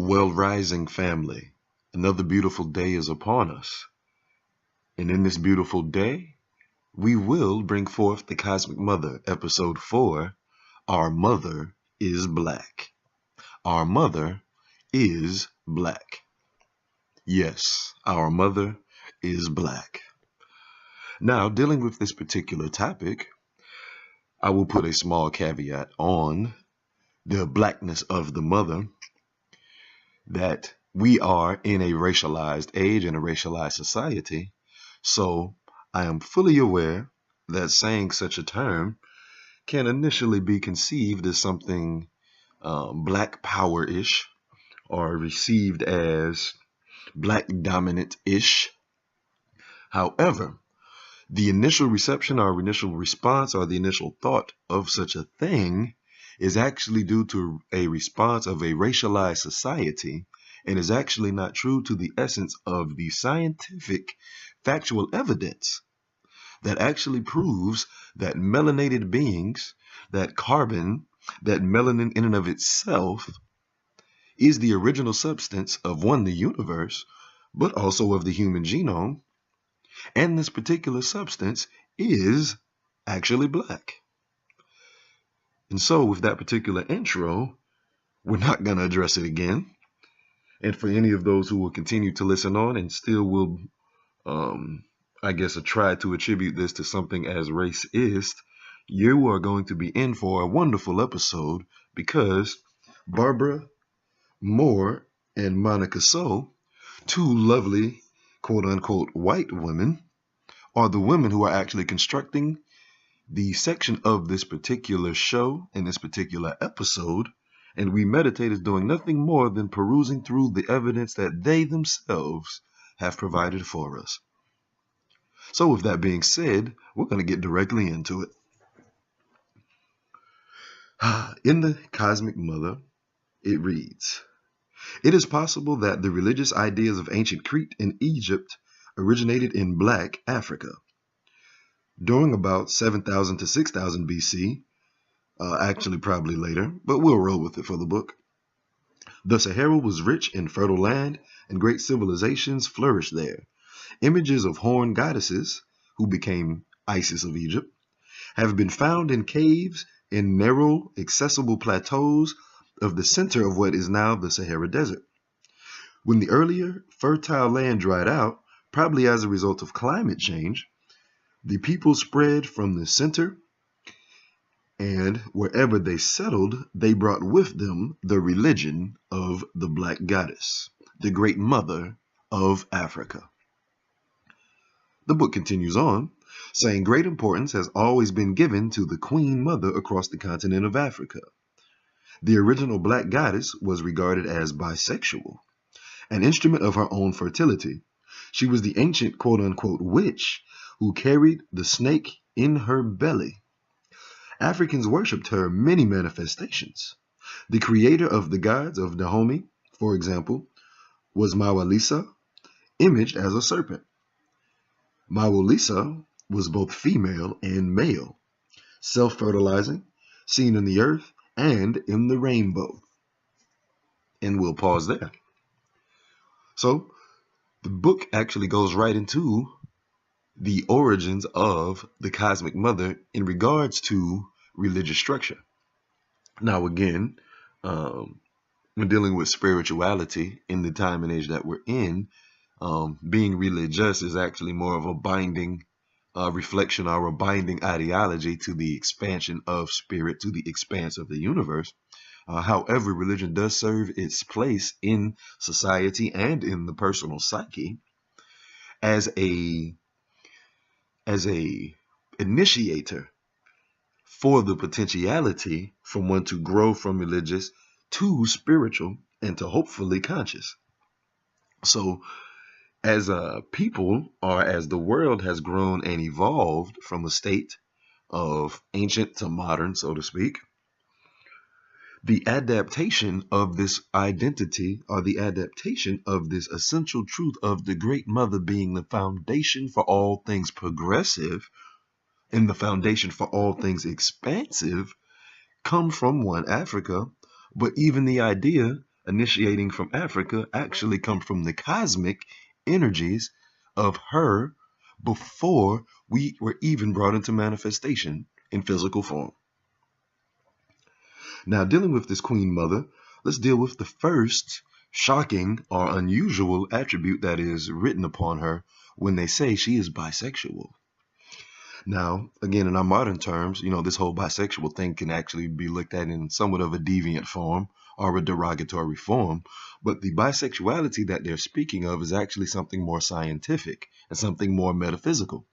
Well, rising family, another beautiful day is upon us. And in this beautiful day, we will bring forth the Cosmic Mother, episode 4, Our Mother is Black. Our Mother is Black. Yes, our mother is black. Now, dealing with this particular topic, I will put a small caveat on the blackness of the mother, that we are in a racialized age and a racialized society. So I am fully aware that saying such a term can initially be conceived as something black power-ish or received as black dominant-ish. However, the initial reception or initial response or the initial thought of such a thing is actually due to a response of a racialized society and is actually not true to the essence of the scientific factual evidence that actually proves that melanated beings, that carbon, that melanin in and of itself is the original substance of one, the universe, but also of the human genome. And this particular substance is actually black. And so with that particular intro, we're not going to address it again. And for any of those who will continue to listen on and still will, try to attribute this to something as racist, you are going to be in for a wonderful episode because Barbara Moore and Monica So, two lovely quote-unquote white women, are the women who are actually constructing the section of this particular show in this particular episode, and we meditators doing nothing more than perusing through the evidence that they themselves have provided for us. So with that being said, we're going to get directly into it. In the Cosmic Mother, it reads, "It is possible that the religious ideas of ancient Crete and Egypt originated in Black Africa. During about 7,000 to 6,000 BC, actually probably later, but we'll roll with it for the book. The Sahara was rich in fertile land, and great civilizations flourished there. Images of horned goddesses, who became Isis of Egypt, have been found in caves in narrow, accessible plateaus of the center of what is now the Sahara Desert. When the earlier fertile land dried out, probably as a result of climate change, the people spread from the center, and wherever they settled, they brought with them the religion of the Black Goddess, the Great Mother of Africa." The book continues on, saying great importance has always been given to the Queen Mother across the continent of Africa. The original Black Goddess was regarded as bisexual, an instrument of her own fertility. She was the ancient quote-unquote witch who carried the snake in her belly. Africans worshipped her many manifestations. The creator of the gods of Dahomey, for example, was Mawalisa, imaged as a serpent. Mawalisa was both female and male, self-fertilizing, seen in the earth and in the rainbow. And we'll pause there. So the book actually goes right into the origins of the Cosmic Mother in regards to religious structure. Now, again, when dealing with spirituality in the time and age that we're in, being religious is actually more of a binding reflection or a binding ideology to the expansion of spirit, to the expanse of the universe. However, religion does serve its place in society and in the personal psyche as a initiator for the potentiality for one to grow from religious to spiritual and to hopefully conscious. So as a people, or as the world has grown and evolved from a state of ancient to modern, so to speak, the adaptation of this identity, or the adaptation of this essential truth of the Great Mother being the foundation for all things progressive and the foundation for all things expansive, come from one, Africa, but even the idea initiating from Africa actually come from the cosmic energies of her before we were even brought into manifestation in physical form. Now, dealing with this Queen Mother, let's deal with the first shocking or unusual attribute that is written upon her when they say she is bisexual. Now, again, in our modern terms, this whole bisexual thing can actually be looked at in somewhat of a deviant form or a derogatory form. But the bisexuality that they're speaking of is actually something more scientific and something more metaphysical.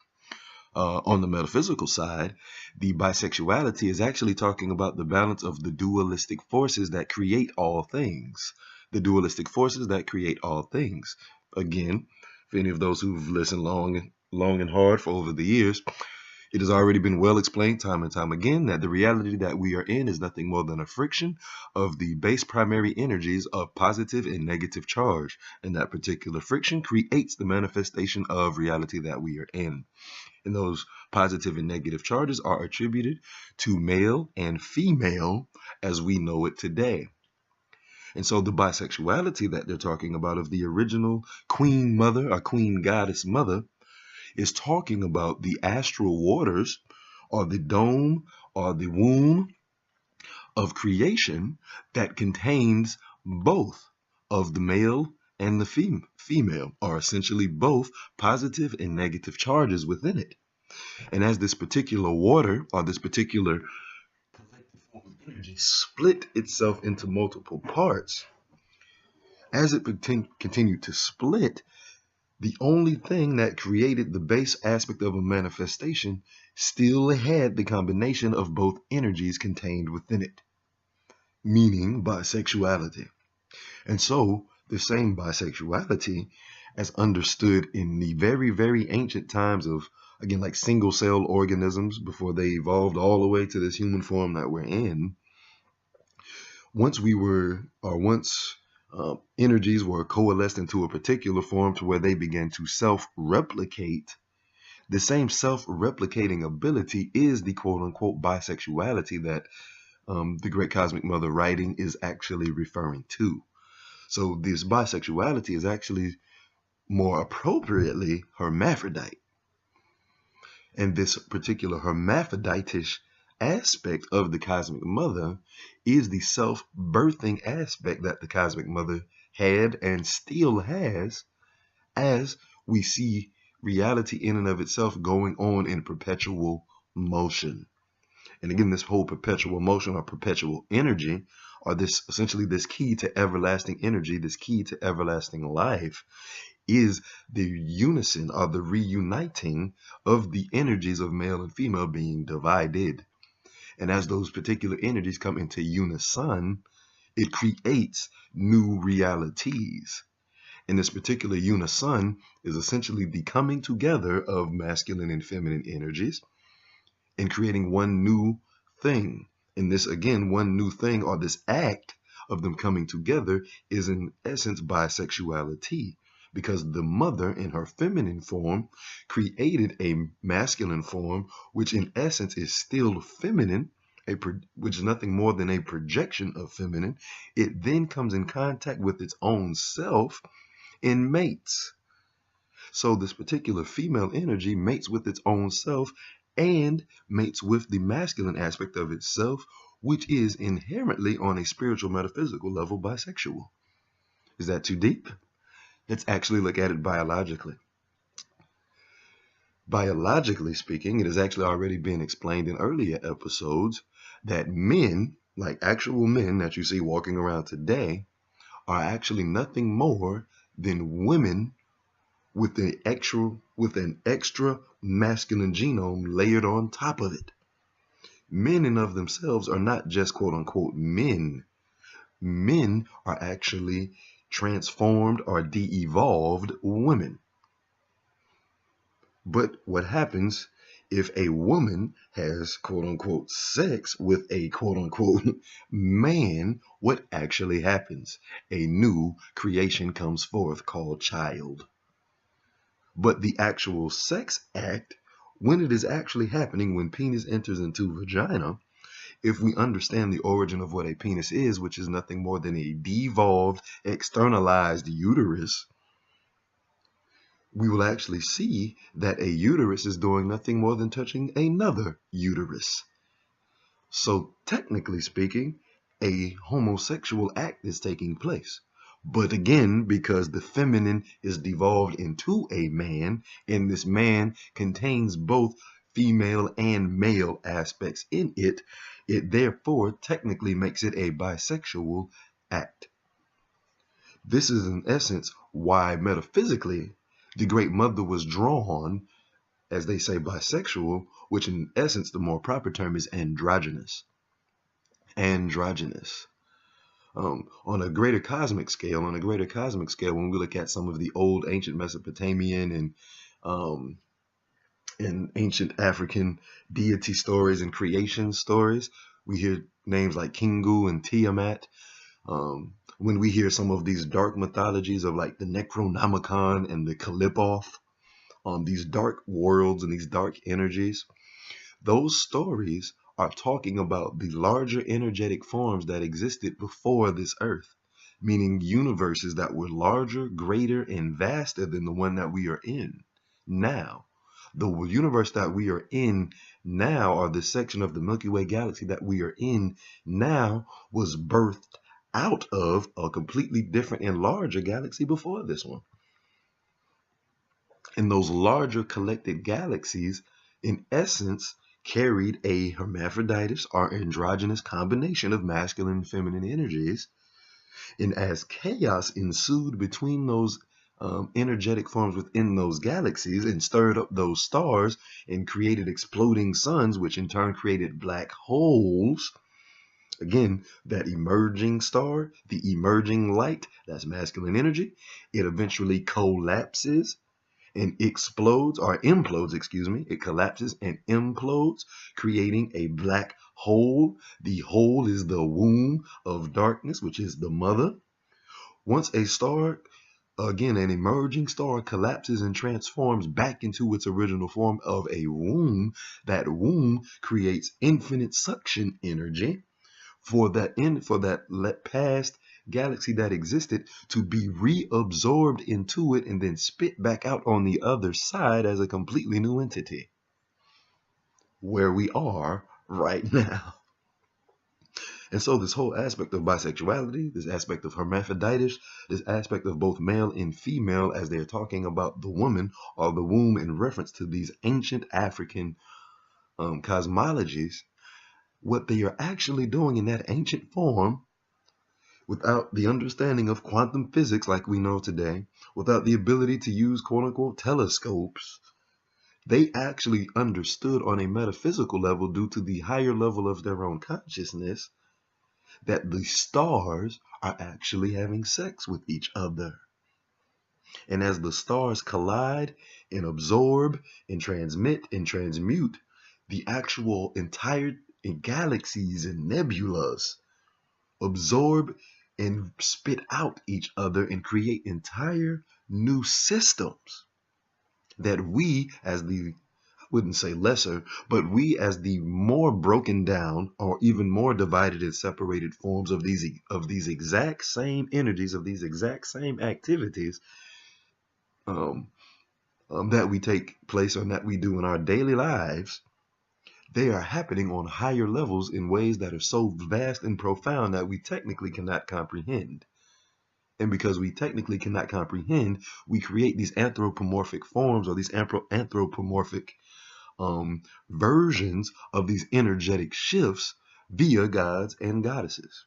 On the metaphysical side, the bisexuality is actually talking about the balance of the dualistic forces that create all things. The dualistic forces that create all things. Again, for any of those who've listened long and hard for over the years, it has already been well explained time and time again that the reality that we are in is nothing more than a friction of the base primary energies of positive and negative charge. And that particular friction creates the manifestation of reality that we are in. And those positive and negative charges are attributed to male and female as we know it today. And so the bisexuality that they're talking about of the original Queen Mother or Queen Goddess Mother is talking about the astral waters or the dome or the womb of creation that contains both of the male and the female, or essentially both positive and negative charges within it. And as this particular water or this particular collective form of energy split itself into multiple parts, as it continued to split, the only thing that created the base aspect of a manifestation still had the combination of both energies contained within it, meaning bisexuality. And so the same bisexuality, as understood in the very, very ancient times of, again, like single-cell organisms before they evolved all the way to this human form that we're in, once energies were coalesced into a particular form to where they began to self-replicate, the same self-replicating ability is the quote-unquote bisexuality that the Great Cosmic Mother writing is actually referring to. So this bisexuality is actually more appropriately hermaphrodite. And this particular hermaphroditish aspect of the Cosmic Mother is the self-birthing aspect that the Cosmic Mother had and still has, as we see reality in and of itself going on in perpetual motion. And again, this whole perpetual motion or perpetual energy, or this essentially this key to everlasting energy, this key to everlasting life, is the unison or the reuniting of the energies of male and female being divided. And as those particular energies come into unison, it creates new realities. And this particular unison is essentially the coming together of masculine and feminine energies and creating one new thing. And this, again, one new thing or this act of them coming together is in essence bisexuality, because the mother in her feminine form created a masculine form, which in essence is still feminine, which is nothing more than a projection of feminine. It then comes in contact with its own self and mates. So this particular female energy mates with its own self and mates with the masculine aspect of itself, which is inherently on a spiritual metaphysical level bisexual. Is that too deep? Let's actually look at it biologically. Biologically speaking, it has actually already been explained in earlier episodes that men, like actual men that you see walking around today, are actually nothing more than women with an extra masculine genome layered on top of it. Men in of themselves are not just quote unquote men. Men are actually transformed or de-evolved women. But what happens if a woman has quote unquote sex with a quote unquote man? What actually happens? A new creation comes forth called child. But the actual sex act, when it is actually happening, when penis enters into vagina, If we understand the origin of what a penis is, which is nothing more than a devolved, externalized uterus, we will actually see that a uterus is doing nothing more than touching another uterus. So technically speaking, a homosexual act is taking place. But again, because the feminine is devolved into a man, and this man contains both female and male aspects in it, it therefore technically makes it a bisexual act. This is in essence why metaphysically the Great Mother was drawn, as they say, bisexual, which in essence the more proper term is androgynous. Androgynous. On a greater cosmic scale, when we look at some of the old ancient Mesopotamian and ancient African deity stories and creation stories, we hear names like Kingu and Tiamat. When we hear some of these dark mythologies of like the Necronomicon and the Kalipoth, these dark worlds and these dark energies, those stories are talking about the larger energetic forms that existed before this earth, meaning universes that were larger, greater, and vaster than the one that we are in now. The universe that we are in now, or the section of the Milky Way galaxy that we are in now, was birthed out of a completely different and larger galaxy before this one. And those larger collected galaxies, in essence, carried a hermaphroditus or androgynous combination of masculine and feminine energies. And as chaos ensued between those energetic forms within those galaxies and stirred up those stars and created exploding suns, which in turn created black holes, again, that emerging star, the emerging light, that's masculine energy, it eventually collapses and explodes, or implodes, excuse me. It collapses and implodes, creating a black hole. The hole is the womb of darkness, which is the mother. Once a star, again, an emerging star, collapses and transforms back into its original form of a womb, that womb creates infinite suction energy for that past galaxy that existed to be reabsorbed into it and then spit back out on the other side as a completely new entity, where we are right now. And so this whole aspect of bisexuality, this aspect of hermaphroditus, this aspect of both male and female, as they're talking about the woman or the womb in reference to these ancient African cosmologies, what they are actually doing in that ancient form, without the understanding of quantum physics like we know today, without the ability to use quote-unquote telescopes, they actually understood on a metaphysical level, due to the higher level of their own consciousness, that the stars are actually having sex with each other. And as the stars collide and absorb and transmit and transmute, the actual entire galaxies and nebulas absorb and spit out each other and create entire new systems that we, as the, I wouldn't say lesser, but we as the more broken down or even more divided and separated forms of these exact same energies, of these exact same activities that we take place or that we do in our daily lives, they are happening on higher levels in ways that are so vast and profound that we technically cannot comprehend. And because we technically cannot comprehend, we create these anthropomorphic forms, or these anthropomorphic versions of these energetic shifts via gods and goddesses.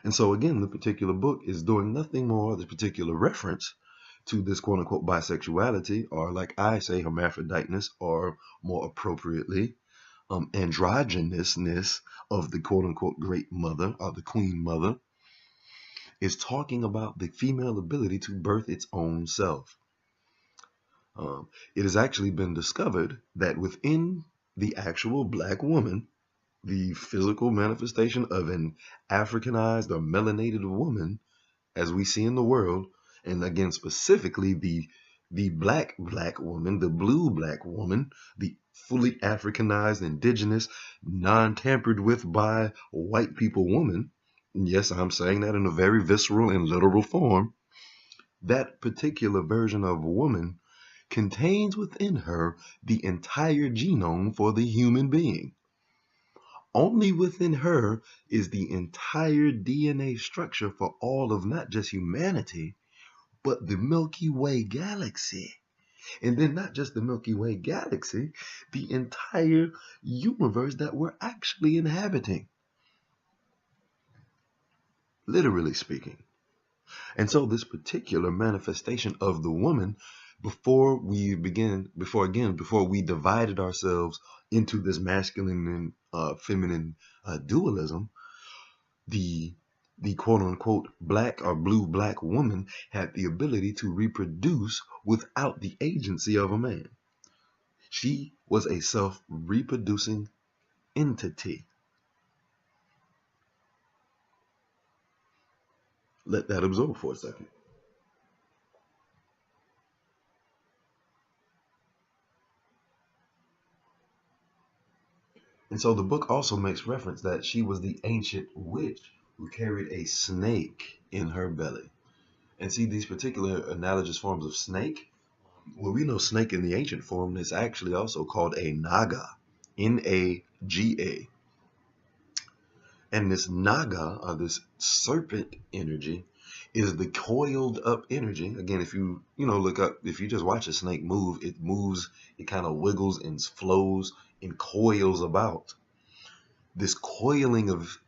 And so again, the particular book is doing nothing more, this particular reference to this quote unquote bisexuality, or like I say, hermaphroditeness, or more appropriately, androgynousness of the quote unquote great mother, or the queen mother, is talking about the female ability to birth its own self. It has actually been discovered that within the actual black woman, the physical manifestation of an Africanized or melanated woman, as we see in the world, and again specifically the The black woman, the blue black woman, the fully Africanized, indigenous, non-tampered with by white people woman. Yes, I'm saying that in a very visceral and literal form. That particular version of woman contains within her the entire genome for the human being. Only within her is the entire DNA structure for all of not just humanity, but the Milky Way galaxy. And then not just the Milky Way galaxy, the entire universe that we're actually inhabiting, literally speaking. And so this particular manifestation of the woman, before we divided ourselves into this masculine and feminine dualism, the quote unquote black or blue black woman had the ability to reproduce without the agency of a man. She was a self-reproducing entity. Let that absorb for a second. And so the book also makes reference that she was the ancient witch who carried a snake in her belly. And see, these particular analogous forms of snake, well, we know snake in the ancient form is actually also called a naga, Naga. And this naga, or this serpent energy, is the coiled up energy. Again, if you look up, if you just watch a snake move, it kind of wiggles and flows and coils about. This coiling of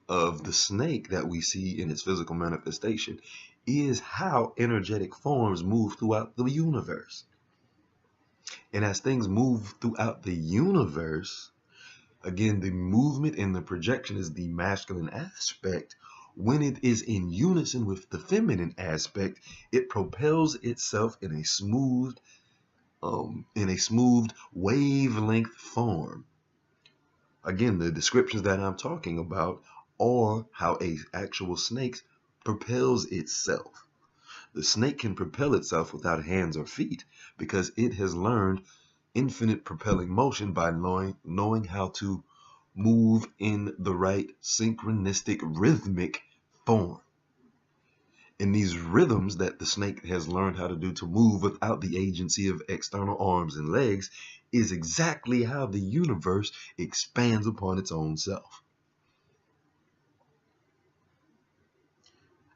the snake that we see in its physical manifestation is how energetic forms move throughout the universe. And as things move throughout the universe, again, the movement and the projection is the masculine aspect. When it is in unison with the feminine aspect, it propels itself in a smooth wavelength form. Again, the descriptions that I'm talking about are how a actual snake propels itself. The snake can propel itself without hands or feet because it has learned infinite propelling motion by knowing how to move in the right synchronistic rhythmic form. And these rhythms that the snake has learned how to do to move without the agency of external arms and legs is exactly how the universe expands upon its own self.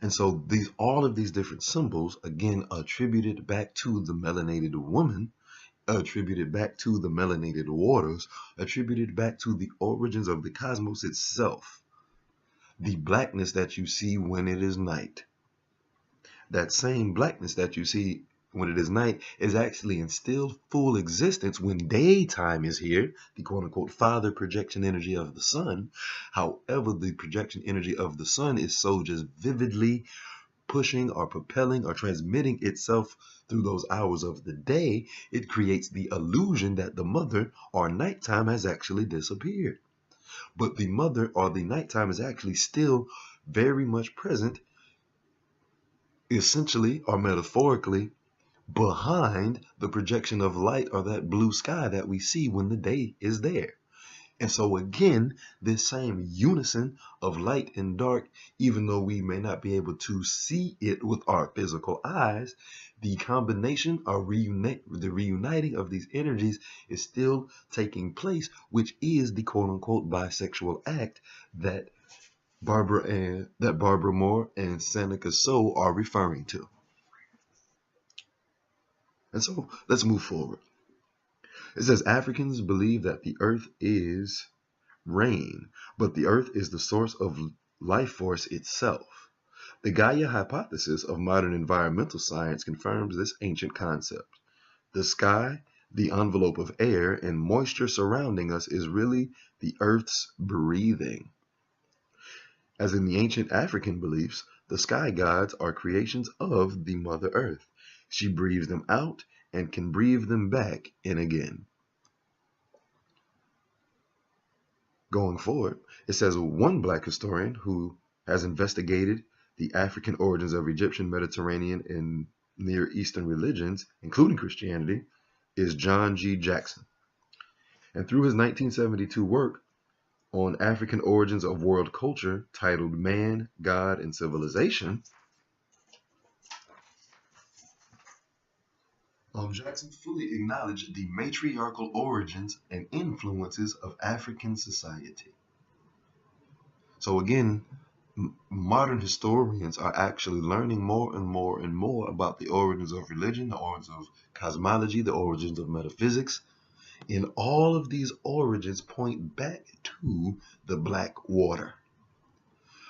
And so all of these different symbols, again, attributed back to the melanated woman, attributed back to the melanated waters, attributed back to the origins of the cosmos itself. The blackness that you see when it is night. That same blackness that you see when it is night is actually in still full existence when daytime is here, the quote-unquote father projection energy of the sun. However, the projection energy of the sun is so just vividly pushing or propelling or transmitting itself through those hours of the day, it creates the illusion that the mother or nighttime has actually disappeared. But the mother or the nighttime is actually still very much present, essentially or metaphorically, behind the projection of light or that blue sky that we see when the day is there. And so again, this same unison of light and dark, even though we may not be able to see it with our physical eyes, the combination or the reuniting of these energies is still taking place, which is the quote-unquote bisexual act that Barbara Moore and Seneca So are referring to. And so let's move forward. It says Africans believe that the earth is rain, but the earth is the source of life force itself. The Gaia hypothesis of modern environmental science confirms this ancient concept. The sky, the envelope of air and moisture surrounding us is really the earth's breathing. As in the ancient African beliefs, the sky gods are creations of the Mother Earth. She breathes them out and can breathe them back in again. Going forward, it says one black historian who has investigated the African origins of Egyptian, Mediterranean, and Near Eastern religions, including Christianity, is John G. Jackson. And through his 1972 work on African origins of world culture titled Man, God, and Civilization, Jackson fully acknowledged the matriarchal origins and influences of African society. So again, modern historians are actually learning more and more and more about the origins of religion, the origins of cosmology, the origins of metaphysics. And all of these origins point back to the black water,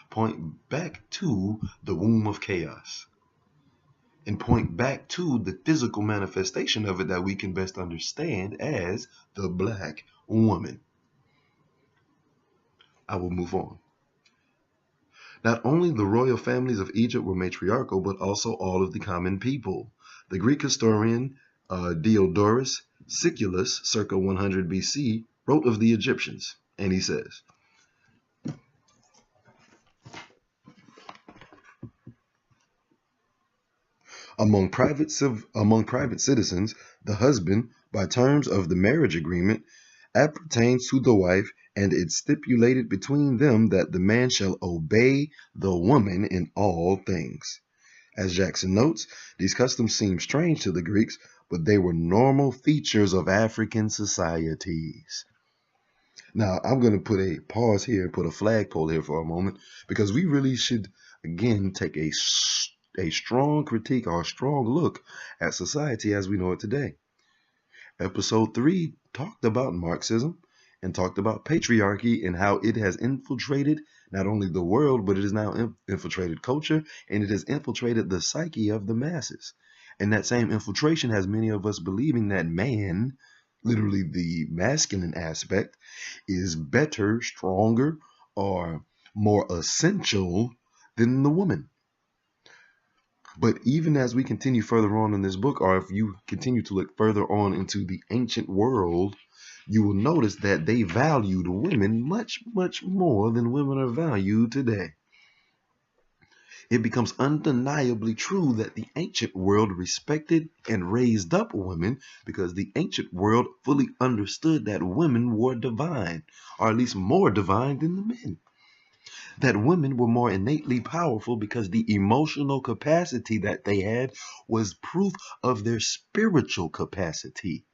point back to the womb of chaos, and point back to the physical manifestation of it that we can best understand as the black woman. I will move on. Not only the royal families of Egypt were matriarchal, but also all of the common people. The Greek historian Diodorus Siculus, circa 100 BC, wrote of the Egyptians, and he says, Among private citizens, the husband, by terms of the marriage agreement, appertains to the wife, and it stipulated between them that the man shall obey the woman in all things. As Jackson notes, these customs seem strange to the Greeks, but they were normal features of African societies. Now, I'm going to put a pause here and put a flagpole here for a moment, because we really should, again, take a strong critique or a strong look at society as we know it today. Episode 3 talked about Marxism and talked about patriarchy and how it has infiltrated not only the world, but it has now infiltrated culture, and it has infiltrated the psyche of the masses. And that same infiltration has many of us believing that man, literally the masculine aspect, is better, stronger, or more essential than the woman. But even as we continue further on in this book, or if you continue to look further on into the ancient world, you will notice that they valued women much, much more than women are valued today. It becomes undeniably true that the ancient world respected and raised up women because the ancient world fully understood that women were divine, or at least more divine than the men. That women were more innately powerful because the emotional capacity that they had was proof of their spiritual capacity.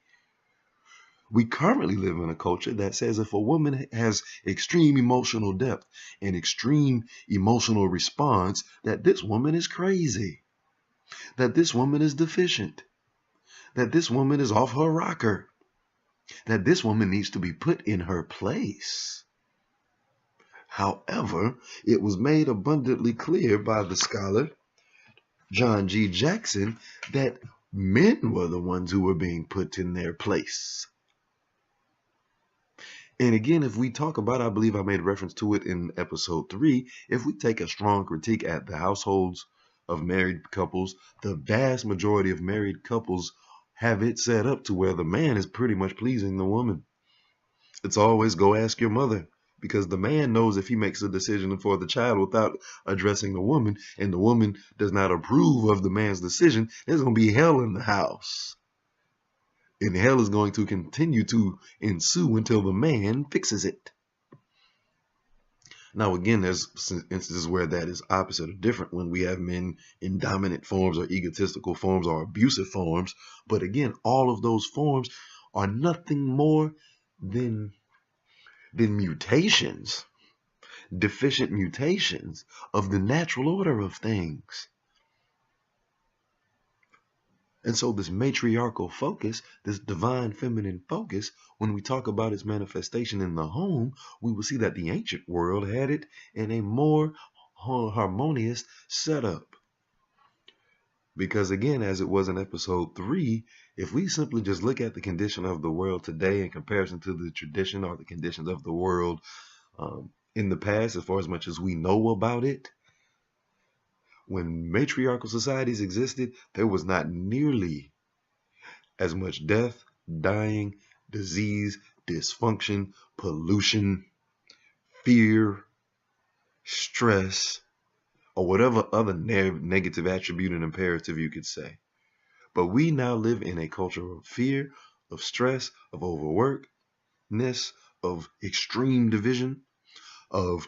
We currently live in a culture that says if a woman has extreme emotional depth and extreme emotional response, that this woman is crazy, that this woman is deficient, that this woman is off her rocker, that this woman needs to be put in her place. However, it was made abundantly clear by the scholar John G. Jackson that men were the ones who were being put in their place. And again, if we talk about, I believe I made reference to it in episode 3, if we take a strong critique at the households of married couples, the vast majority of married couples have it set up to where the man is pretty much pleasing the woman. It's always go ask your mother, because the man knows if he makes a decision for the child without addressing the woman, and the woman does not approve of the man's decision, there's going to be hell in the house. And hell is going to continue to ensue until the man fixes it. Now, again, there's instances where that is opposite or different when we have men in dominant forms or egotistical forms or abusive forms. But again, all of those forms are nothing more than mutations, deficient mutations of the natural order of things. And so this matriarchal focus, this divine feminine focus, when we talk about its manifestation in the home, we will see that the ancient world had it in a more harmonious setup. Because again, as it was in episode 3, if we simply just look at the condition of the world today in comparison to the tradition or the conditions of the world in the past, as far as much as we know about it, when matriarchal societies existed, there was not nearly as much death, dying, disease, dysfunction, pollution, fear, stress, or whatever other negative attribute and imperative you could say. But we now live in a culture of fear, of stress, of overworkness, of extreme division, of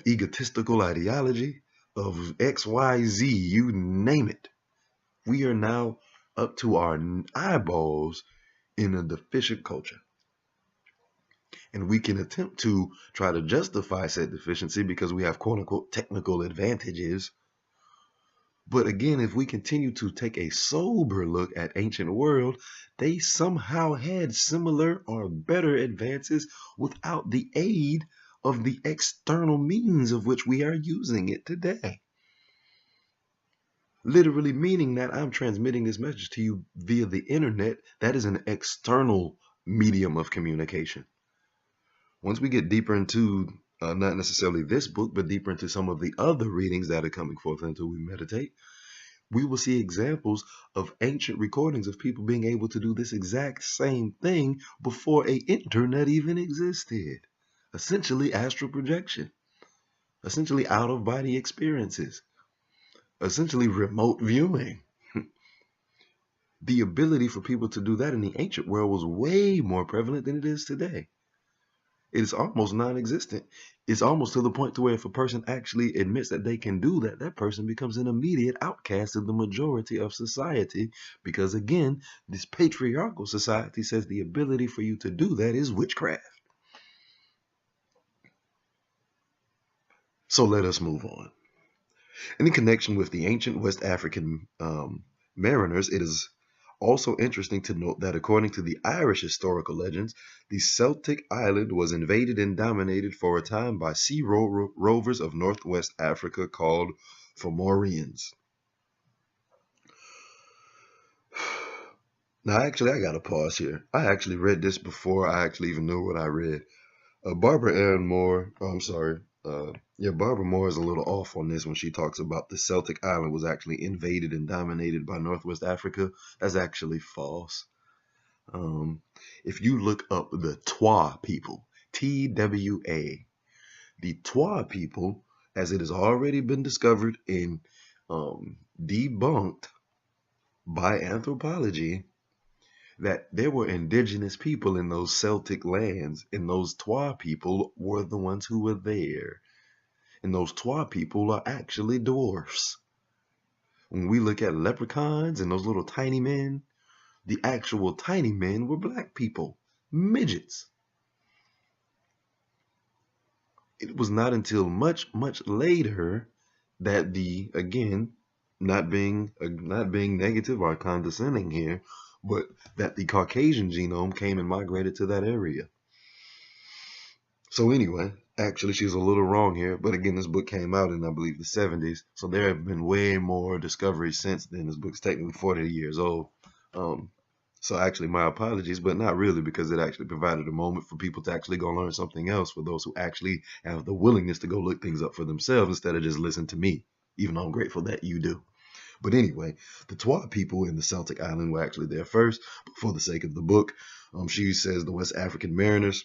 egotistical ideology, of XYZ, you name it. We are now up to our eyeballs in a deficient culture. And we can attempt to try to justify said deficiency because we have quote unquote technical advantages. But again, if we continue to take a sober look at ancient world, they somehow had similar or better advances without the aid of the external means of which we are using it today. Literally meaning that I'm transmitting this message to you via the internet. That is an external medium of communication. Once we get deeper into not necessarily this book, but deeper into some of the other readings that are coming forth until we meditate, we will see examples of ancient recordings of people being able to do this exact same thing before an internet even existed. Essentially astral projection, essentially out-of-body experiences, essentially remote viewing. The ability for people to do that in the ancient world was way more prevalent than it is today. It is almost non-existent. It's almost to the point to where if a person actually admits that they can do that, that person becomes an immediate outcast of the majority of society. Because again, this patriarchal society says the ability for you to do that is witchcraft. So let us move on. In connection with the ancient West African mariners, it is also interesting to note that according to the Irish historical legends, the Celtic island was invaded and dominated for a time by sea rovers of northwest Africa called Fomorians. Now, actually, I got to pause here. I actually read this before I actually even knew what I read. Barbara Moore is a little off on this when she talks about the Celtic island was actually invaded and dominated by Northwest Africa. That's actually false. If you look up the Twa people, Twa, the Twa people, as it has already been discovered and debunked by anthropology, that there were indigenous people in those Celtic lands, and those Twa people were the ones who were there. And those Twa people are actually dwarfs. When we look at leprechauns and those little tiny men, the actual tiny men were black people, midgets. It was not until much, much later that again, not being negative or condescending here, but that the Caucasian genome came and migrated to that area. So anyway, actually, she's a little wrong here. But again, this book came out in, I believe, the 70s. So there have been way more discoveries since then. This book's technically 40 years old. So actually, my apologies, but not really, because it actually provided a moment for people to actually go learn something else for those who actually have the willingness to go look things up for themselves instead of just listen to me, even though I'm grateful that you do. But anyway, the Twa people in the Celtic island were actually there first. But for the sake of the book, she says the West African mariners,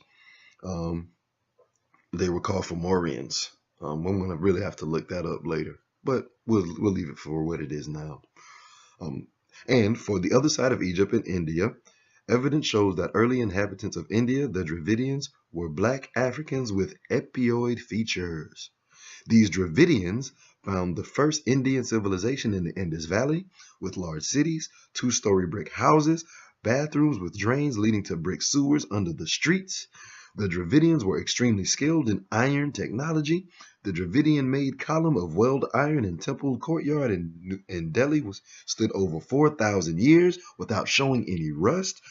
they were called Fomorians. I'm going to really have to look that up later, but we'll leave it for what it is now. And for the other side of Egypt in India, evidence shows that early inhabitants of India, the Dravidians, were black Africans with epioid features. These Dravidians found the first Indian civilization in the Indus Valley, with large cities, two-story brick houses, bathrooms with drains leading to brick sewers under the streets. The Dravidians were extremely skilled in iron technology. The Dravidian-made column of weld iron in Temple Courtyard in Delhi stood over 4,000 years without showing any rust.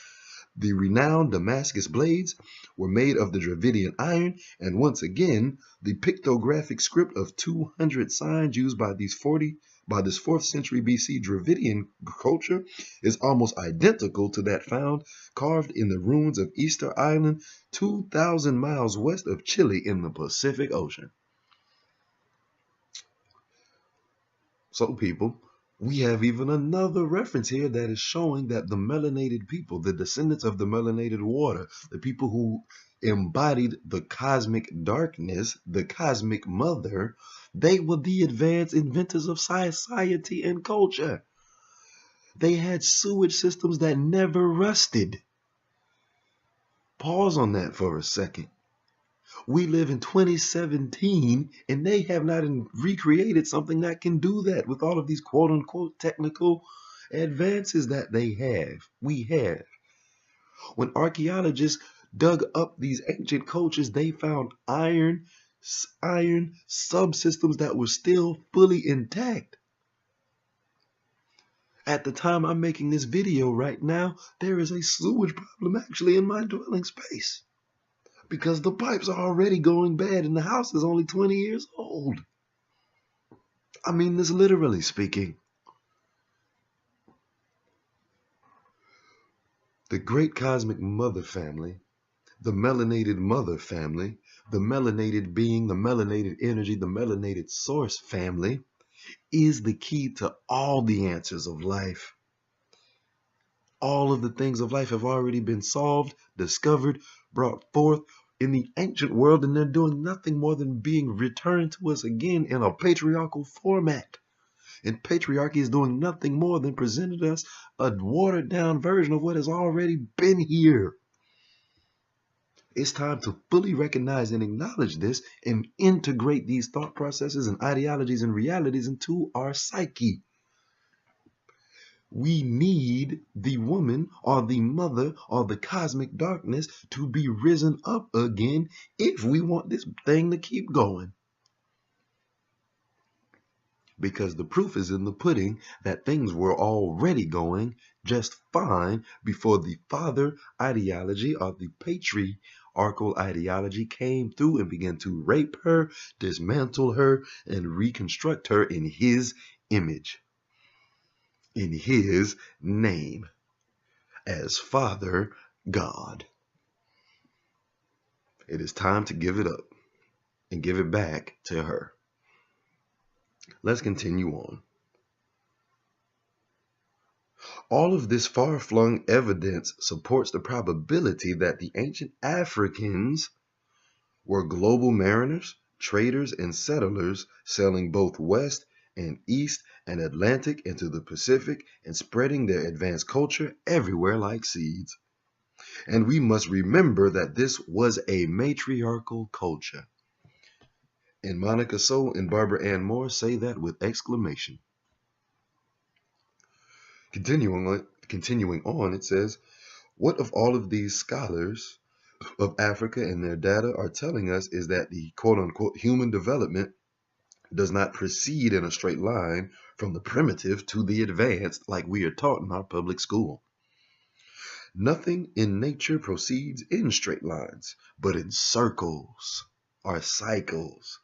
The renowned Damascus blades were made of the Dravidian iron, and once again, the pictographic script of 200 signs used by this 4th century BC Dravidian culture is almost identical to that found carved in the ruins of Easter Island, 2,000 miles west of Chile in the Pacific Ocean. So, people, we have even another reference here that is showing that the melanated people, the descendants of the melanated water, the people who embodied the cosmic darkness, the cosmic mother, they were the advanced inventors of society and culture. They had sewage systems that never rusted. Pause on that for a second. We live in 2017 and they have not recreated something that can do that with all of these quote unquote technical advances that we have. When archaeologists dug up these ancient cultures, they found iron subsystems that were still fully intact. At the time I'm making this video right now, there is a sewage problem actually in my dwelling space because the pipes are already going bad and the house is only 20 years old. I mean this literally speaking. The great cosmic mother family, the melanated mother family, the melanated being, the melanated energy, the melanated source family is the key to all the answers of life. All of the things of life have already been solved, discovered, brought forth in the ancient world, and they're doing nothing more than being returned to us again in a patriarchal format. And patriarchy is doing nothing more than presenting us a watered down version of what has already been here. It's time to fully recognize and acknowledge this and integrate these thought processes and ideologies and realities into our psyche. We need the woman or the mother or the cosmic darkness to be risen up again if we want this thing to keep going. Because the proof is in the pudding that things were already going just fine before the father ideology or the patriarchal ideology came through and began to rape her, dismantle her, and reconstruct her in his image, in his name, as Father God. It is time to give it up and give it back to her. Let's continue on. All of this far-flung evidence supports the probability that the ancient Africans were global mariners, traders, and settlers sailing both west and east and Atlantic into the Pacific and spreading their advanced culture everywhere like seeds. And we must remember that this was a matriarchal culture. And Monica So and Barbara Ann Moore say that with exclamation. Continuing on, it says, what of all of these scholars of Africa and their data are telling us is that the quote-unquote human development does not proceed in a straight line from the primitive to the advanced like we are taught in our public school. Nothing in nature proceeds in straight lines, but in circles or cycles,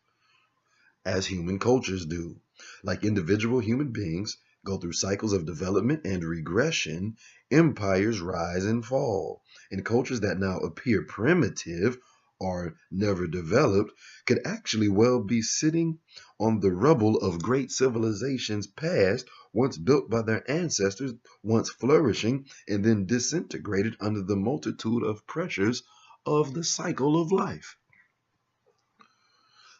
as human cultures do. Like individual human beings go through cycles of development and regression, empires rise and fall, and cultures that now appear primitive or never developed could actually well be sitting on the rubble of great civilizations past, once built by their ancestors, once flourishing, and then disintegrated under the multitude of pressures of the cycle of life.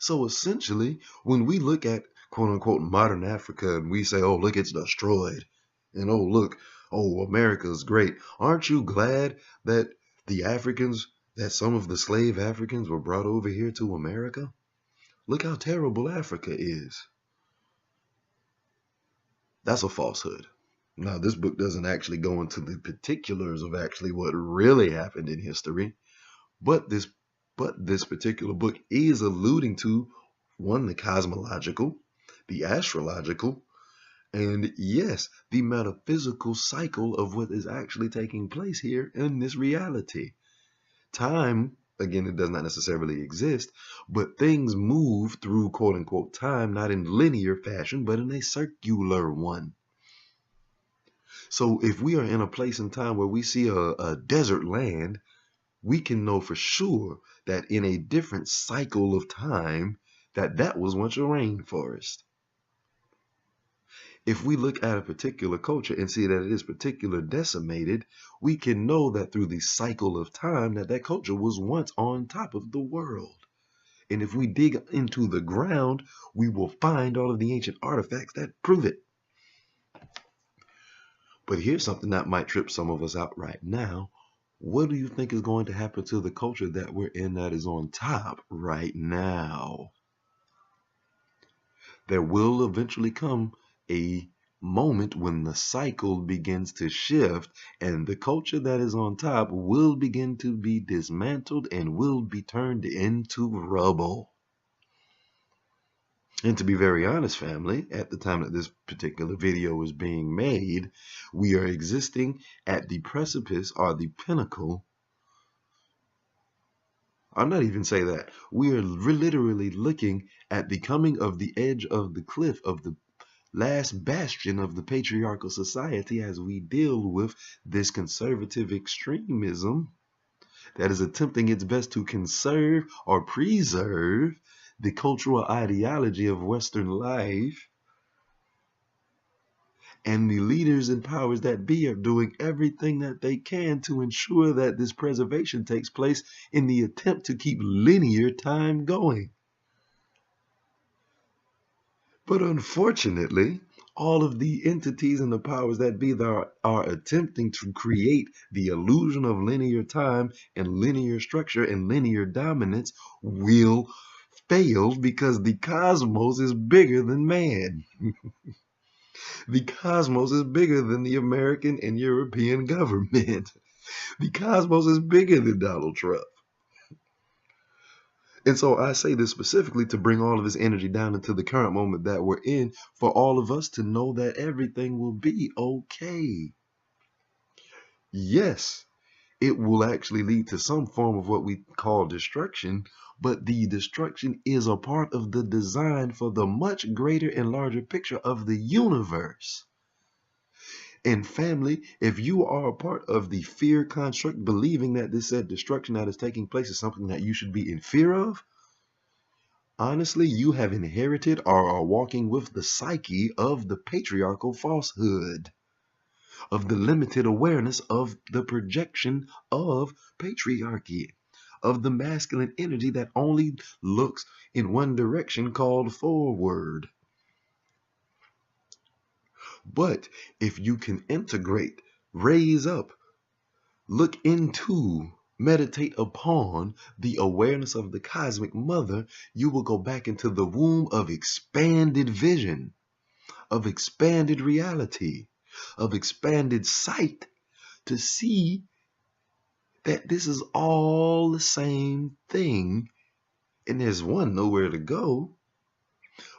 So essentially, when we look at quote-unquote modern Africa and we say, oh, look, it's destroyed, and oh, look, oh, America's great, aren't you glad that the Africans, that some of the slave Africans were brought over here to America? Look how terrible Africa is. That's a falsehood. Now, this book doesn't actually go into the particulars of actually what really happened in history, but this particular book is alluding to, one, the cosmological, the astrological, and yes, the metaphysical cycle of what is actually taking place here in this reality. Time, again, it does not necessarily exist, but things move through quote-unquote time, not in linear fashion, but in a circular one. So if we are in a place in time where we see a desert land, we can know for sure that in a different cycle of time, that was once a rainforest. If we look at a particular culture and see that it is particularly decimated, we can know that through the cycle of time that culture was once on top of the world. And if we dig into the ground, we will find all of the ancient artifacts that prove it. But here's something that might trip some of us out right now. What do you think is going to happen to the culture that we're in that is on top right now? There will eventually come a moment when the cycle begins to shift and the culture that is on top will begin to be dismantled and will be turned into rubble. And to be very honest, family, at the time that this particular video is being made, we are existing at the precipice or the pinnacle. I'll not even say that. We are literally looking at the coming of the edge of the cliff of the last bastion of the patriarchal society as we deal with this conservative extremism that is attempting its best to conserve or preserve the cultural ideology of Western life. And the leaders and powers that be are doing everything that they can to ensure that this preservation takes place in the attempt to keep linear time going. But unfortunately, all of the entities and the powers that be that are attempting to create the illusion of linear time and linear structure and linear dominance will fail because the cosmos is bigger than man. The cosmos is bigger than the American and European government. The cosmos is bigger than Donald Trump. And so I say this specifically to bring all of this energy down into the current moment that we're in for all of us to know that everything will be okay. Yes, it will actually lead to some form of what we call destruction, but the destruction is a part of the design for the much greater and larger picture of the universe. And family, if you are a part of the fear construct, believing that this said destruction that is taking place is something that you should be in fear of, honestly, you have inherited or are walking with the psyche of the patriarchal falsehood, of the limited awareness of the projection of patriarchy, of the masculine energy that only looks in one direction called forward. But if you can integrate, raise up, look into, meditate upon the awareness of the cosmic mother, you will go back into the womb of expanded vision, of expanded reality, of expanded sight to see that this is all the same thing and there's one nowhere to go.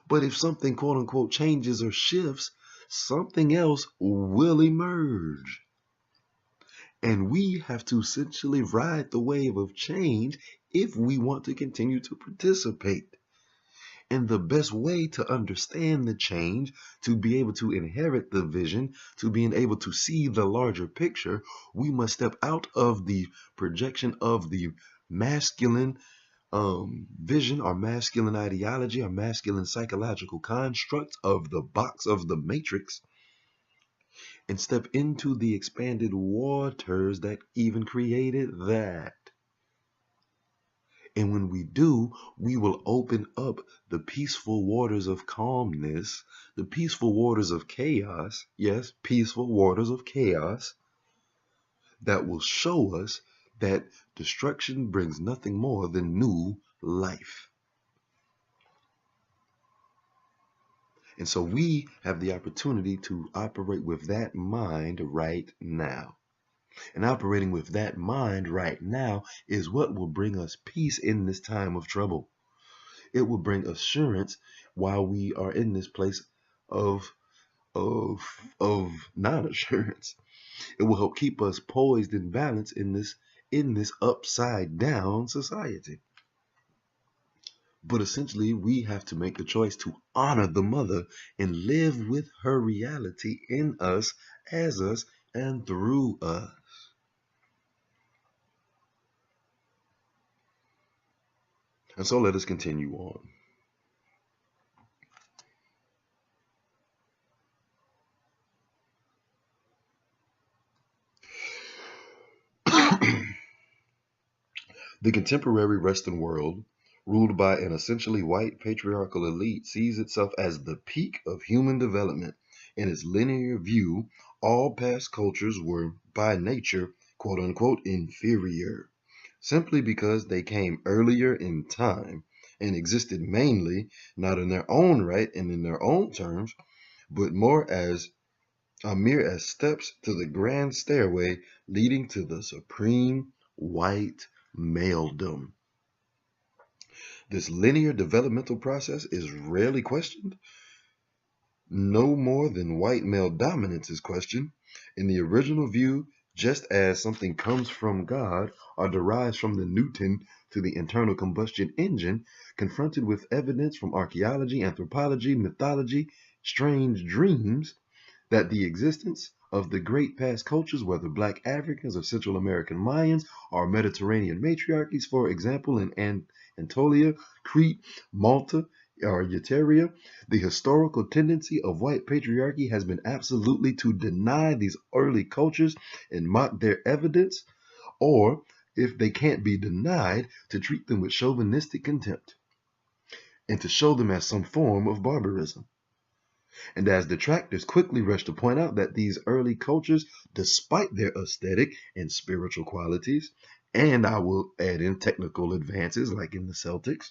But if something quote unquote changes or shifts, something else will emerge. And we have to essentially ride the wave of change if we want to continue to participate. And the best way to understand the change, to be able to inherit the vision, to being able to see the larger picture, we must step out of the projection of the masculine vision or masculine ideology or masculine psychological construct of the box of the matrix and step into the expanded waters that even created that. And when we do, we will open up the peaceful waters of calmness, the peaceful waters of chaos, yes, peaceful waters of chaos, that will show us that destruction brings nothing more than new life. And so we have the opportunity to operate with that mind right now. And operating with that mind right now is what will bring us peace in this time of trouble. It will bring assurance while we are in this place of non-assurance. It will help keep us poised and balanced in this upside down society. But essentially, we have to make the choice to honor the mother and live with her reality in us, as us, and through us. And so let us continue on. The contemporary Western world, ruled by an essentially white patriarchal elite, sees itself as the peak of human development, In its linear view, all past cultures were by nature, quote unquote, inferior, simply because they came earlier in time and existed mainly not in their own right and in their own terms, but more as mere as steps to the grand stairway leading to the supreme white maledom. This linear developmental process is rarely questioned, no more than white male dominance is questioned. In the original view, just as something comes from God or derives from the Newton to the internal combustion engine, confronted with evidence from archaeology, anthropology, mythology, strange dreams, that the existence of the great past cultures, whether Black Africans or Central American Mayans or Mediterranean matriarchies, for example, in Anatolia, Crete, Malta, or Euteria, the historical tendency of white patriarchy has been absolutely to deny these early cultures and mock their evidence, or, if they can't be denied, to treat them with chauvinistic contempt and to show them as some form of barbarism. And as detractors quickly rush to point out that these early cultures, despite their aesthetic and spiritual qualities, and I will add in technical advances like in the Celtics,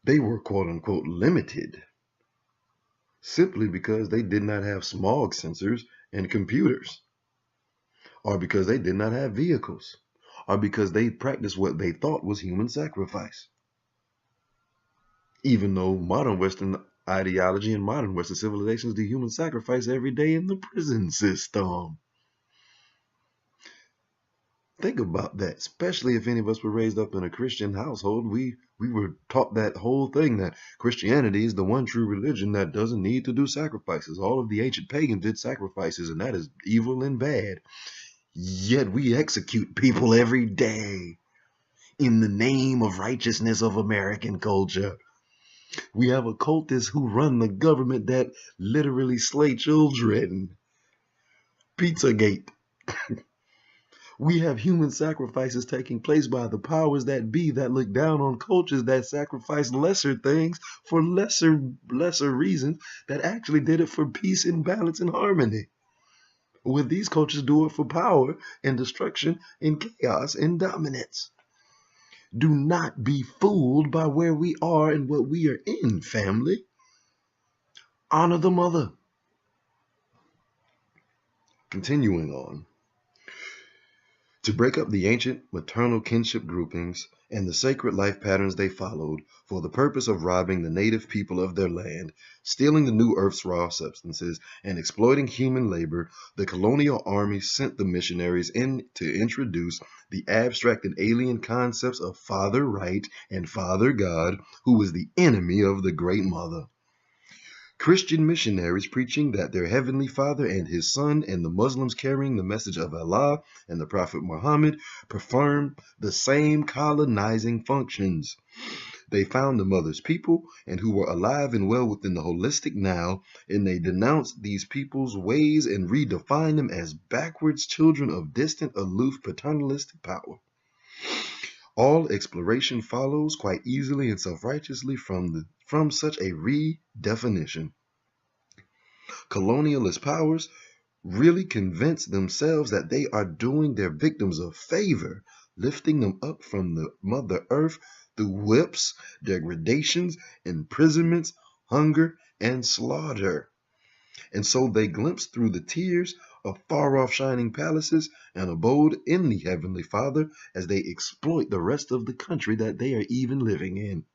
they were quote unquote limited simply because they did not have smog sensors and computers, or because they did not have vehicles, or because they practiced what they thought was human sacrifice. Even though modern Western ideology and modern Western civilizations do human sacrifice every day in the prison system. Think about that, especially if any of us were raised up in a Christian household. We were taught that whole thing that Christianity is the one true religion that doesn't need to do sacrifices. All of the ancient pagans did sacrifices, and that is evil and bad. Yet we execute people every day in the name of righteousness of American culture. We have occultists who run the government that literally slay children. Pizzagate. We have human sacrifices taking place by the powers that be that look down on cultures that sacrifice lesser things for lesser reasons that actually did it for peace and balance and harmony. With these cultures do it for power and destruction and chaos and dominance. Do not be fooled by where we are and what we are in, family. Honor the mother. Continuing on. To break up the ancient maternal kinship groupings and the sacred life patterns they followed for the purpose of robbing the native people of their land, stealing the new earth's raw substances, and exploiting human labor, the colonial army sent the missionaries in to introduce the abstract and alien concepts of Father Right and Father God, who was the enemy of the Great Mother. Christian missionaries preaching that their heavenly Father and his Son, and the Muslims carrying the message of Allah and the Prophet Muhammad, perform the same colonizing functions. They found the mother's people and who were alive and well within the holistic now, and they denounced these people's ways and redefined them as backwards children of distant, aloof, paternalistic power. All exploration follows quite easily and self-righteously from such a redefinition. Colonialist powers really convince themselves that they are doing their victims a favor, lifting them up from the Mother Earth through whips, degradations, imprisonments, hunger, and slaughter. And so they glimpse through the tears of far-off shining palaces and abode in the Heavenly Father as they exploit the rest of the country that they are even living in.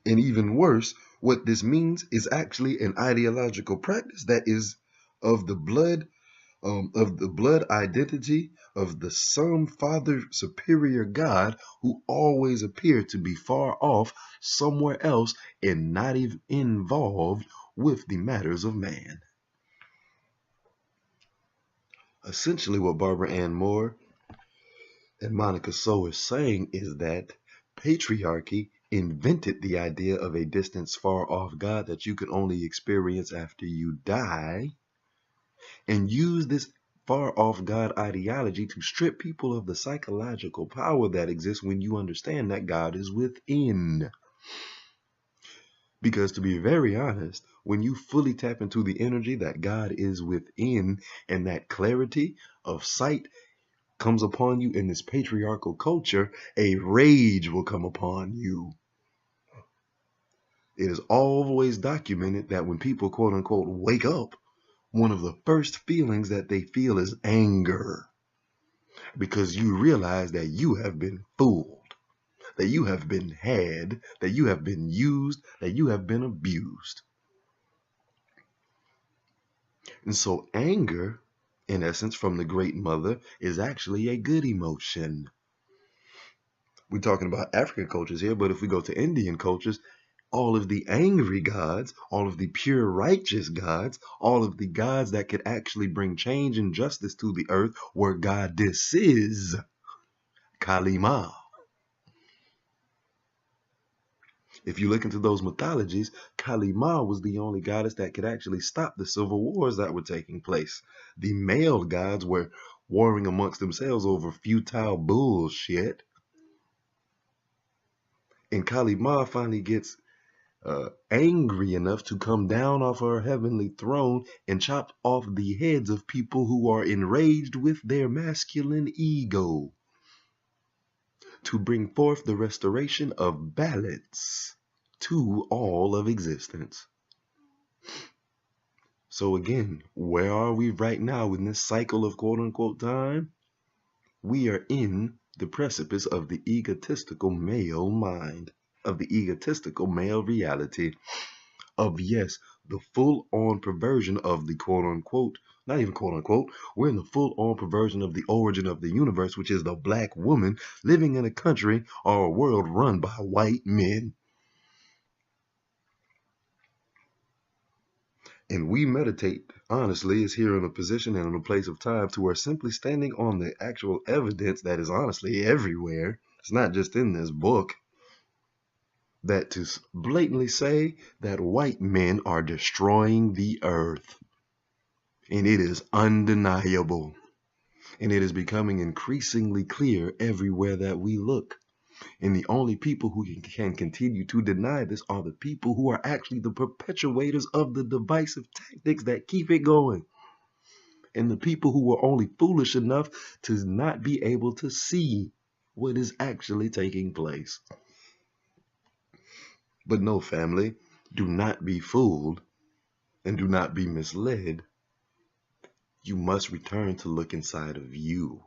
And even worse, what this means is actually an ideological practice that is of the blood identity of the some Father Superior God who always appeared to be far off somewhere else and not even involved with the matters of man. Essentially, what Barbara Ann Moore and Monica So are saying is that patriarchy invented the idea of a distant, far-off God that you could only experience after you die, and used this far-off God ideology to strip people of the psychological power that exists when you understand that God is within. Because to be very honest, when you fully tap into the energy that God is within and that clarity of sight comes upon you in this patriarchal culture, a rage will come upon you. It is always documented that when people, quote unquote, wake up, one of the first feelings that they feel is anger. Because you realize that you have been fooled, that you have been had, that you have been used, that you have been abused. And so anger, in essence, from the Great Mother, is actually a good emotion. We're talking about African cultures here, but if we go to Indian cultures, all of the angry gods, all of the pure righteous gods, all of the gods that could actually bring change and justice to the earth were goddesses. Kali Ma. If you look into those mythologies, Kali Ma was the only goddess that could actually stop the civil wars that were taking place. The male gods were warring amongst themselves over futile bullshit. And Kali Ma finally gets angry enough to come down off her heavenly throne and chop off the heads of people who are enraged with their masculine ego to bring forth the restoration of balance to all of existence. So again, where are we right now in this cycle of quote unquote time? We are in the precipice of the egotistical male mind, of the egotistical male reality, of, yes, the full-on perversion of the quote-unquote, not even quote-unquote, we're in the full-on perversion of the origin of the universe, which is the black woman living in a country or a world run by white men. And we meditate, honestly, is here in a position and in a place of time to where simply standing on the actual evidence that is honestly everywhere, it's not just in this book, that to blatantly say that white men are destroying the earth. And it is undeniable. And it is becoming increasingly clear everywhere that we look. And the only people who can continue to deny this are the people who are actually the perpetuators of the divisive tactics that keep it going. And the people who are only foolish enough to not be able to see what is actually taking place. But no, family, do not be fooled and do not be misled. You must return to look inside of you.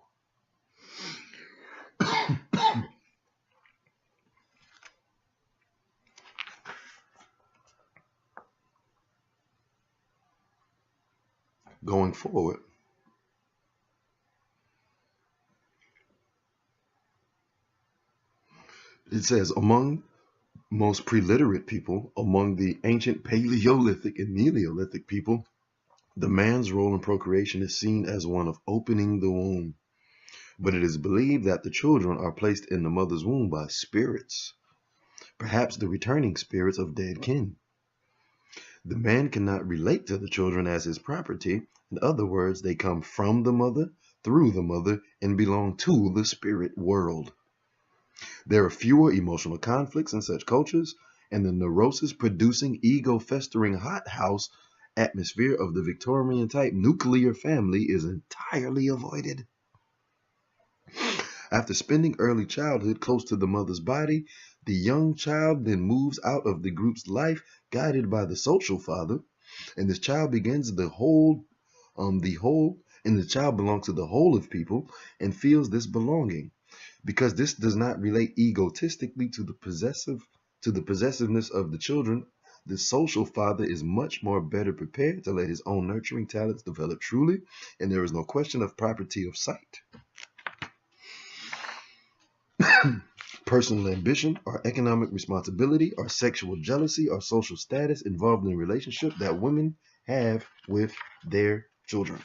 Going forward, it says, among most preliterate people, among the ancient Paleolithic and Neolithic people, the man's role in procreation is seen as one of opening the womb. But it is believed that the children are placed in the mother's womb by spirits, perhaps the returning spirits of dead kin. The man cannot relate to the children as his property. In other words, they come from the mother, through the mother, and belong to the spirit world. There are fewer emotional conflicts in such cultures, and the neurosis-producing, ego-festering hothouse atmosphere of the Victorian-type nuclear family is entirely avoided. After spending early childhood close to the mother's body, the young child then moves out of the group's life, guided by the social father, and this child begins the whole, and the child belongs to the whole of people and feels this belonging. Because this does not relate egotistically to the possessiveness of the children, the social father is much more better prepared to let his own nurturing talents develop truly, and there is no question of property of sight. Personal ambition or economic responsibility or sexual jealousy or social status involved in a relationship that women have with their children.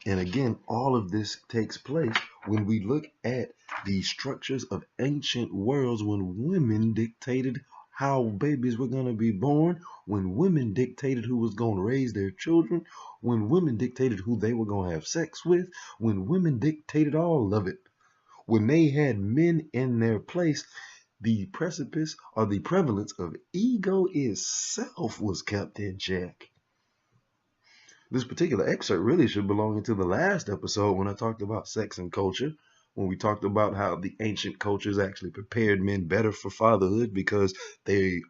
And again, all of this takes place when we look at the structures of ancient worlds, when women dictated how babies were going to be born, when women dictated who was going to raise their children, when women dictated who they were going to have sex with, when women dictated all of it. when they had men in their place, the precipice or the prevalence of ego itself was kept in check. This particular excerpt really should belong into the last episode when I talked about sex and culture, when we talked about how the ancient cultures actually prepared men better for fatherhood because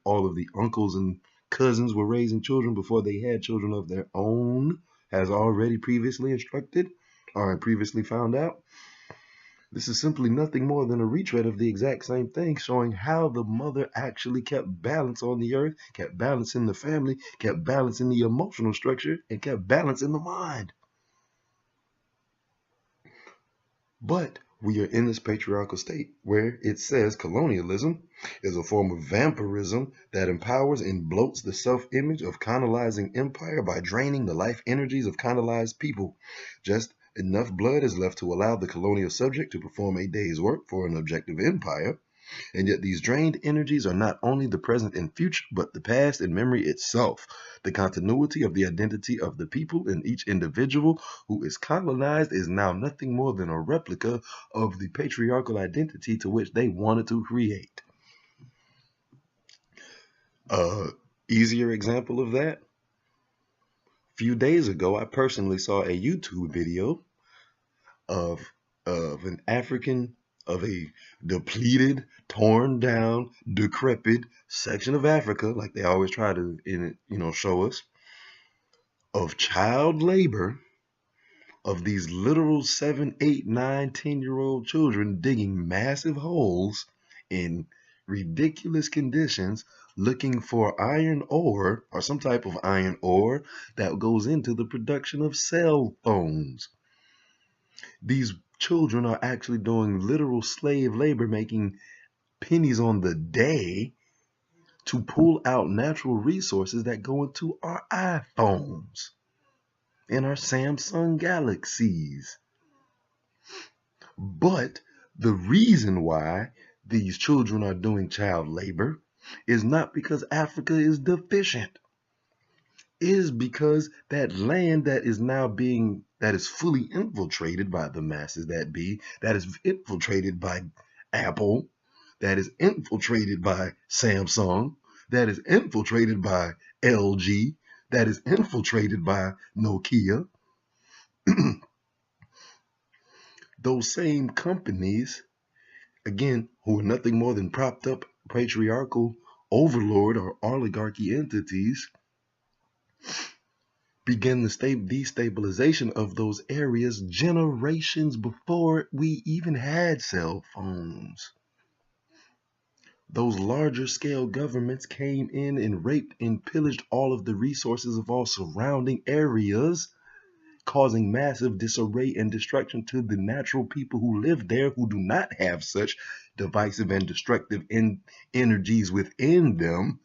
all of the uncles and cousins were raising children before they had children of their own, as already previously instructed or previously found out. This is simply nothing more than a retread of the exact same thing, showing how the mother actually kept balance on the earth, kept balance in the family, kept balance in the emotional structure, and kept balance in the mind. But we are in this patriarchal state where it says colonialism is a form of vampirism that empowers and bloats the self-image of colonizing empire by draining the life energies of colonized people. Just enough blood is left to allow the colonial subject to perform a day's work for an objective empire. And yet these drained energies are not only the present and future, but the past and memory itself. The continuity of the identity of the people and each individual who is colonized is now nothing more than a replica of the patriarchal identity to which they wanted to create. Easier example of that? A few days ago, I personally saw a YouTube video of an African, of a depleted, torn down, decrepit section of Africa, like they always try to, show us, of child labor, of these literal 7, 8, 9, 10-year-old children digging massive holes in ridiculous conditions, looking for iron ore or some type of iron ore that goes into the production of cell phones. These children are actually doing literal slave labor, making pennies on the day to pull out natural resources that go into our iPhones and our Samsung Galaxies. But the reason why these children are doing child labor is not because Africa is deficient. It is because that land that is fully infiltrated by the masses that is infiltrated by Apple, that is infiltrated by Samsung, that is infiltrated by LG, that is infiltrated by Nokia. Those same companies, again, who are nothing more than propped up patriarchal overlord or oligarchy entities, began the destabilization of those areas generations before we even had cell phones. Those larger scale governments came in and raped and pillaged all of the resources of all surrounding areas, causing massive disarray and destruction to the natural people who live there, who do not have such divisive and destructive energies within them,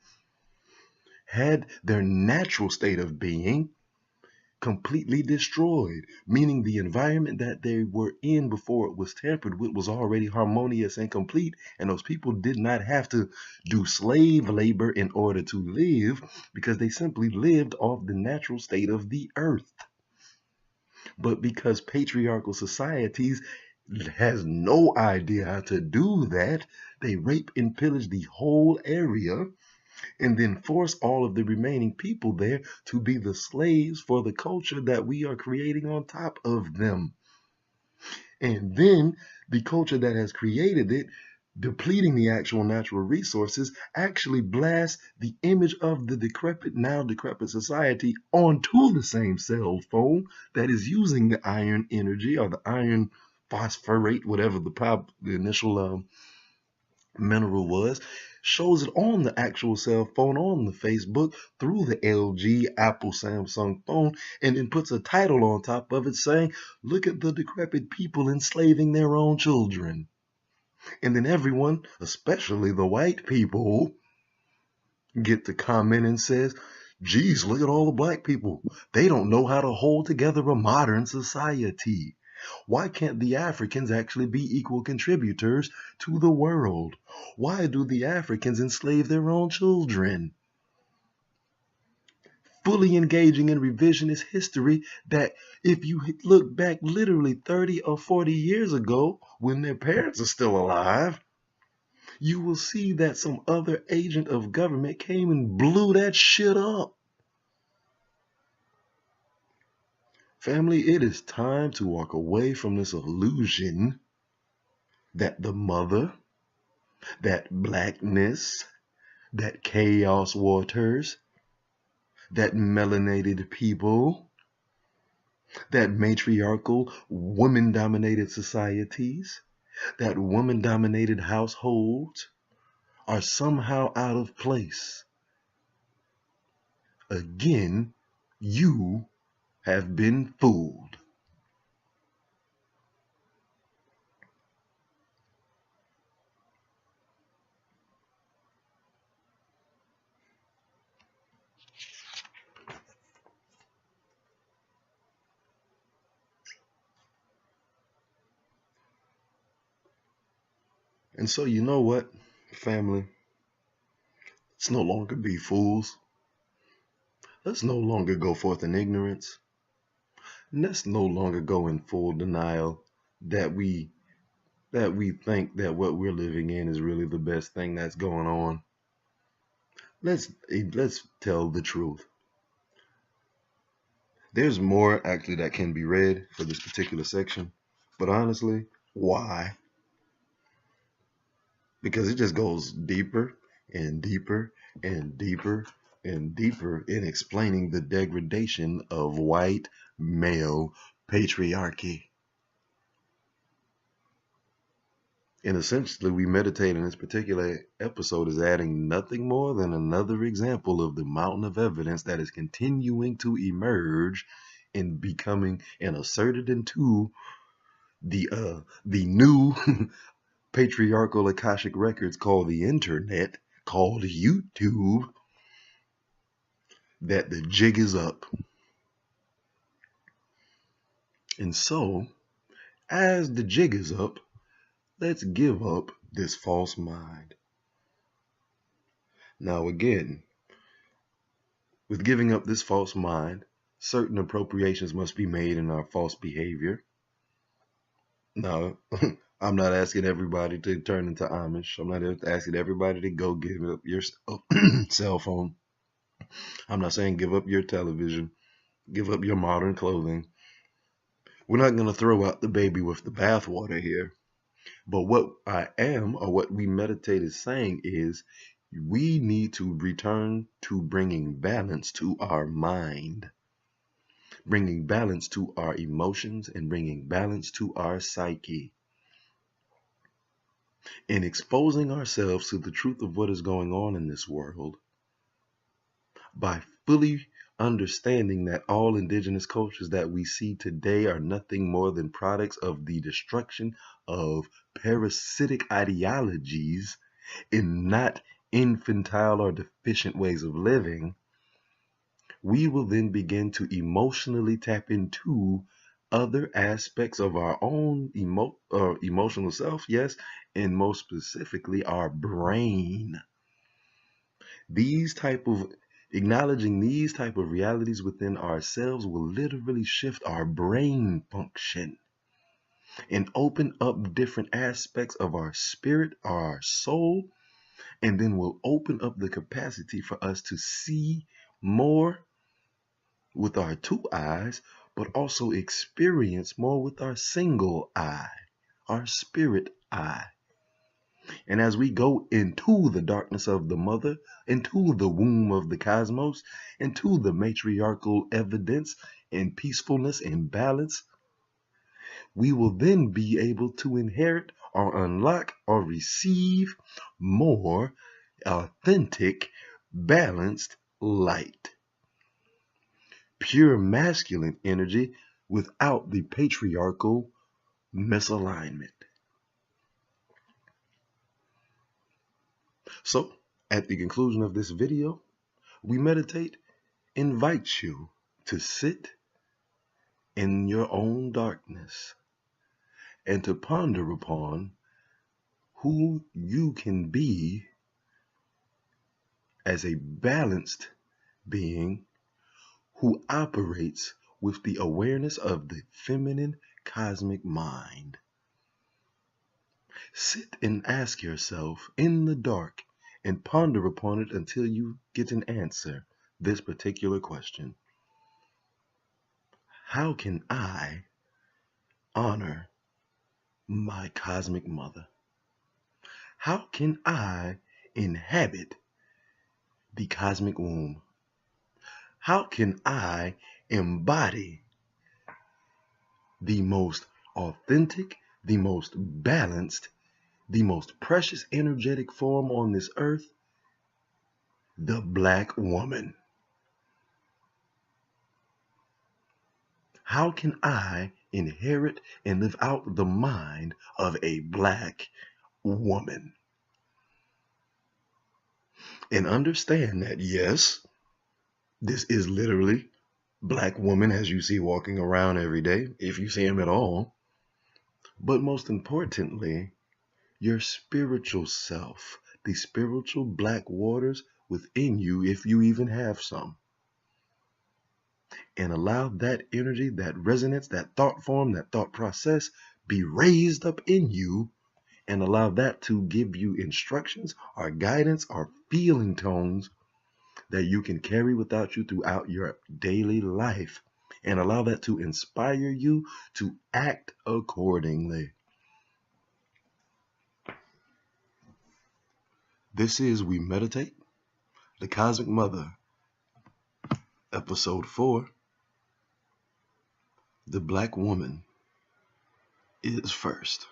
had their natural state of being completely destroyed, meaning the environment that they were in before it was tampered with was already harmonious and complete, and those people did not have to do slave labor in order to live, because they simply lived off the natural state of the earth. But because patriarchal societies has no idea how to do that, they rape and pillage the whole area and then force all of the remaining people there to be the slaves for the culture that we are creating on top of them. And then the culture that has created it, depleting the actual natural resources, actually blasts the image of the now decrepit society onto the same cell phone that is using the iron energy or the iron phosphorate, whatever the initial mineral was, shows it on the actual cell phone, on the Facebook, through the LG, Apple, Samsung phone, and then puts a title on top of it saying, "Look at the decrepit people enslaving their own children." And then everyone, especially the white people, get to comment and says, "Geez, look at all the black people. They don't know how to hold together a modern society. Why can't the Africans actually be equal contributors to the world? Why do the Africans enslave their own children?" fully engaging in revisionist history that if you look back literally 30 or 40 years ago when their parents are still alive, you will see that some other agent of government came and blew that shit up. Family, it is time to walk away from this illusion that the mother, that blackness, that chaos waters, that melanated people, that matriarchal, woman-dominated societies, that woman-dominated households are somehow out of place. Again, you have been fooled. And so you know what, family? Let's no longer be fools. Let's no longer go forth in ignorance. And let's no longer go in full denial that we think that what we're living in is really the best thing that's going on. Let's tell the truth. There's more actually that can be read for this particular section, but honestly, why? Because it just goes deeper and deeper and deeper and deeper in explaining the degradation of white male patriarchy. And essentially, we meditate in this particular episode is adding nothing more than another example of the mountain of evidence that is continuing to emerge and becoming and asserted into the new patriarchal Akashic records called the internet, called YouTube, that the jig is up. And so, as the jig is up, let's give up this false mind. Now again, with giving up this false mind, certain appropriations must be made in our false behavior. Now, I'm not asking everybody to turn into Amish. I'm not asking everybody to go give up your cell phone. I'm not saying give up your television, give up your modern clothing. We're not going to throw out the baby with the bathwater here. But what I am, or what we meditate is saying is, we need to return to bringing balance to our mind, bringing balance to our emotions, and bringing balance to our psyche. In exposing ourselves to the truth of what is going on in this world, by fully understanding that all indigenous cultures that we see today are nothing more than products of the destruction of parasitic ideologies in not infantile or deficient ways of living, we will then begin to emotionally tap into other aspects of our own emotional self, yes, and most specifically our brain. Acknowledging these type of realities within ourselves will literally shift our brain function and open up different aspects of our spirit, our soul, and then will open up the capacity for us to see more with our two eyes, but also experience more with our single eye, our spirit eye. And as we go into the darkness of the mother, into the womb of the cosmos, into the matriarchal evidence and peacefulness and balance, we will then be able to inherit or unlock or receive more authentic, balanced light. Pure masculine energy without the patriarchal misalignment. So, at the conclusion of this video, we meditate invites you to sit in your own darkness and to ponder upon who you can be as a balanced being who operates with the awareness of the feminine cosmic mind. Sit and ask yourself in the dark and ponder upon it until you get an answer. This particular question: how can I honor my cosmic mother? How can I inhabit the cosmic womb? How can I embody the most authentic, the most balanced, the most precious energetic form on this earth, the Black woman? How can I inherit and live out the mind of a Black woman? And understand that, yes, this is literally Black woman as you see walking around every day, if you see him at all. But most importantly, your spiritual self, the spiritual Black waters within you, if you even have some. And allow that energy, that resonance, that thought form, that thought process be raised up in you, and allow that to give you instructions or guidance or feeling tones that you can carry without you throughout your daily life, and allow that to inspire you to act accordingly. This is We Meditate, the Cosmic Mother, Episode 4, The Black Woman is First.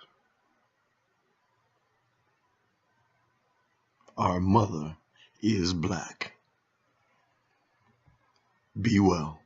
Our mother is Black. Be well.